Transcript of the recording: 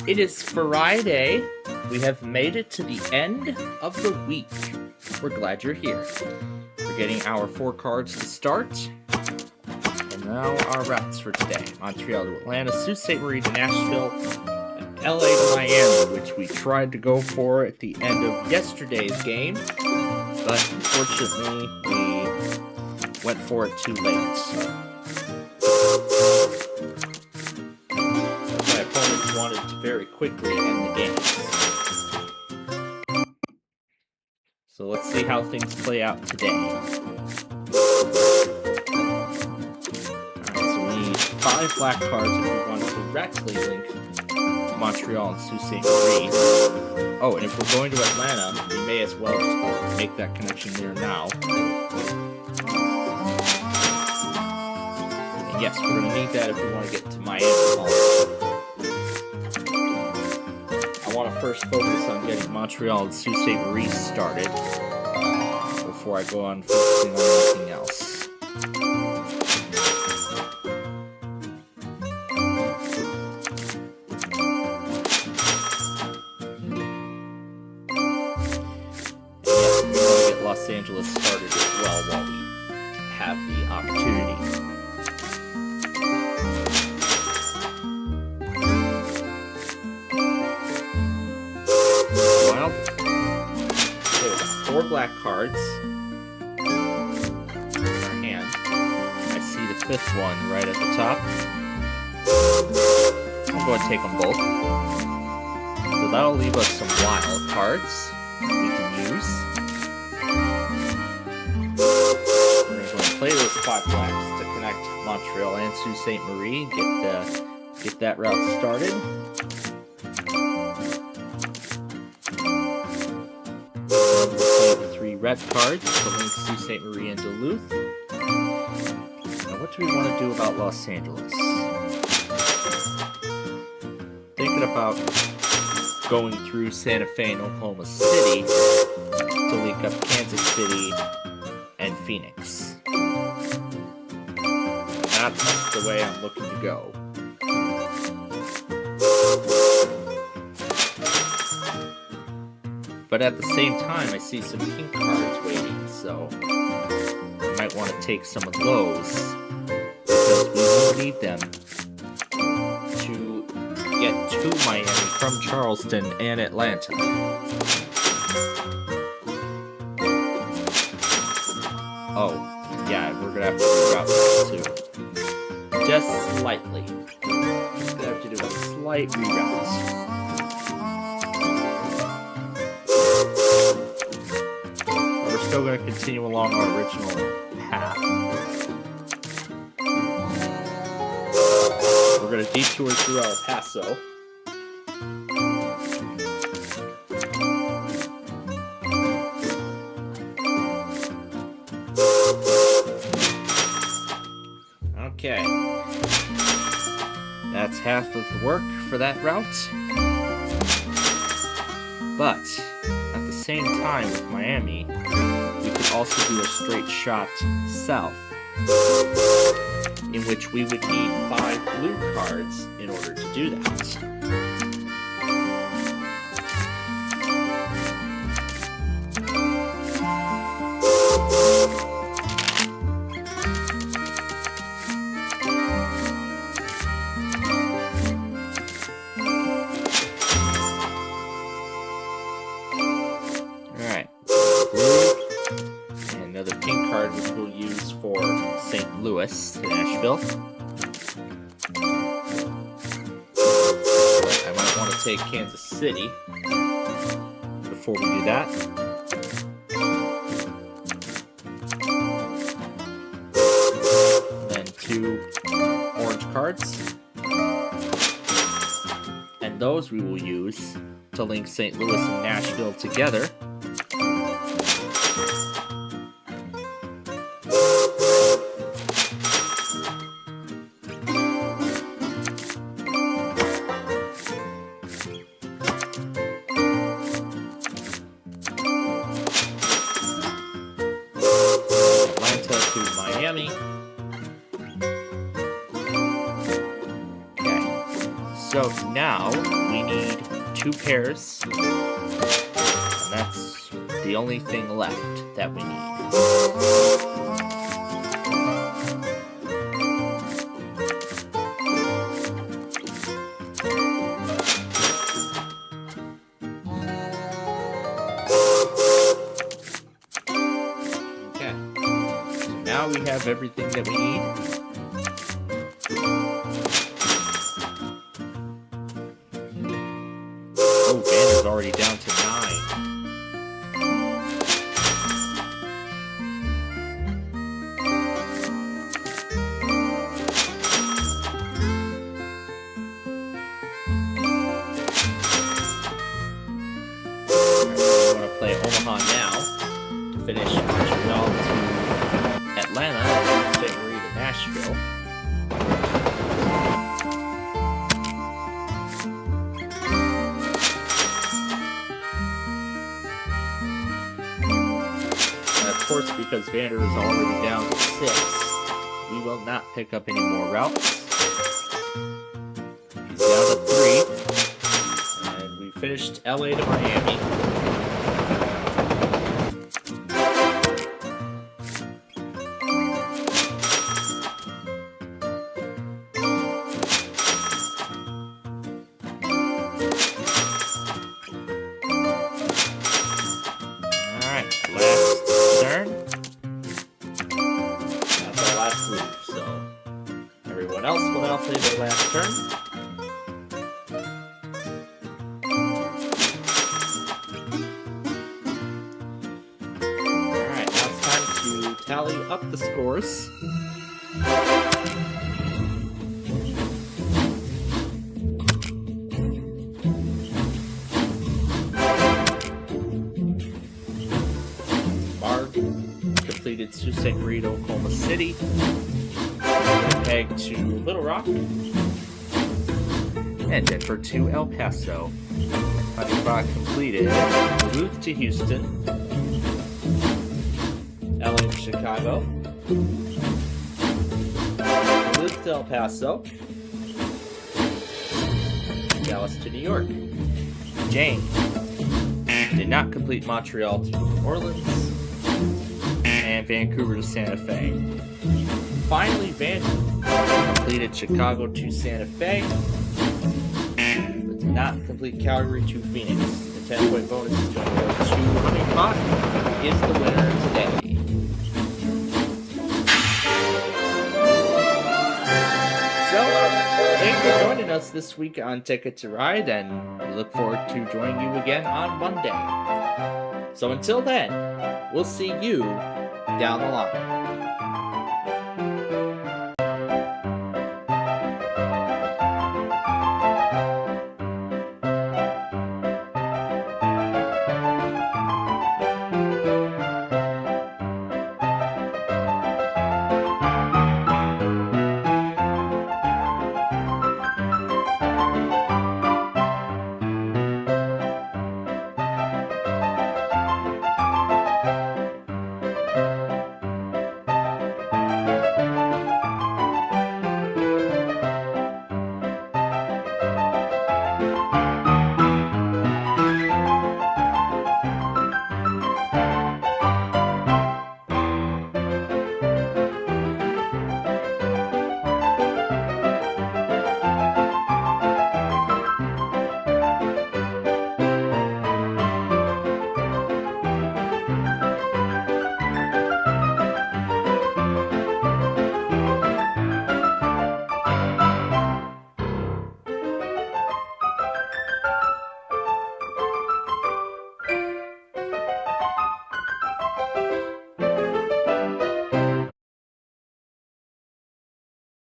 It is Friday. We have made it to the end of the week. We're glad you're here. We're getting our 4 cards to start. And now our routes for today. Montreal to Atlanta, Sault Ste. Marie to Nashville, and LA to Miami, which we tried to go for at the end of yesterday's game. But unfortunately, we went for it too late. My opponents wanted to very quickly end the game. So let's see how things play out today. Alright, so we need 5 black cards if we want to directly link Montreal and Sault Ste. Marie. Oh, and if we're going to Atlanta, we may as well just make that connection there now. And yes, we're going to need that if we want to get to Miami also. I want to first focus on getting Montreal and Sault Ste. Marie started before I go on focusing on anything else. Los Angeles started as well while we have the opportunity. Well, okay, we got 4 black cards in our hand. I see the 5th one right at the top. I'm going to take them both. So that'll leave us some wild cards we can use. Play those 5 blacks to connect Montreal and Sault Ste. Marie. Get that route started. We'll play the 3 red cards to link Sault Ste. Marie and Duluth. Now, what do we want to do about Los Angeles? Thinking about going through Santa Fe and Oklahoma City to link up Kansas City and Phoenix. That's the way I'm looking to go. But at the same time, I see some pink cards waiting, so I might want to take some of those, because we will need them to get to Miami from Charleston and Atlanta. Oh, yeah, we're gonna have to reroute that too. Just slightly. Just gonna have to do a slight reroute. We're still gonna continue along our original path. We're gonna detour through El Paso. Okay, that's half of the work for that route, but at the same time with Miami, we could also do a straight shot south, in which we would need 5 blue cards in order to do that. Which we'll use for St. Louis to Nashville. I might want to take Kansas City before we do that. Then 2 orange cards. And those we will use to link St. Louis and Nashville together. So So now we need 2 pairs. And that's the only thing left that we need. Okay. So now we have everything that we need. Oh, Vander's already down to 9. We want to play Omaha now to finish Montreal to Atlanta, St. Marie to Nashville. Of course, because Vander is already down to 6, we will not pick up any more routes. He's down to 3, and we finished LA to Miami. Alright, last turn. That's our last move, so everyone else will now play their last turn. Alright, now it's time to tally up the scores. Mark completed Sault Ste. Marie to Oklahoma City, Winnipeg to Little Rock, and Denver to El Paso. Honeycroft completed Duluth to Houston, LA to Chicago, Duluth to El Paso, Dallas to New York. Jane did not complete Montreal to New Orleans, and Vancouver to Santa Fe. Finally, Vander completed Chicago to Santa Fe, but did not complete Calgary to Phoenix. The 10-point bonus is going to go to Honeypot, who is the winner today. So, thanks for joining us this week on Ticket to Ride, and we look forward to joining you again on Monday. So until then, we'll see you down the line.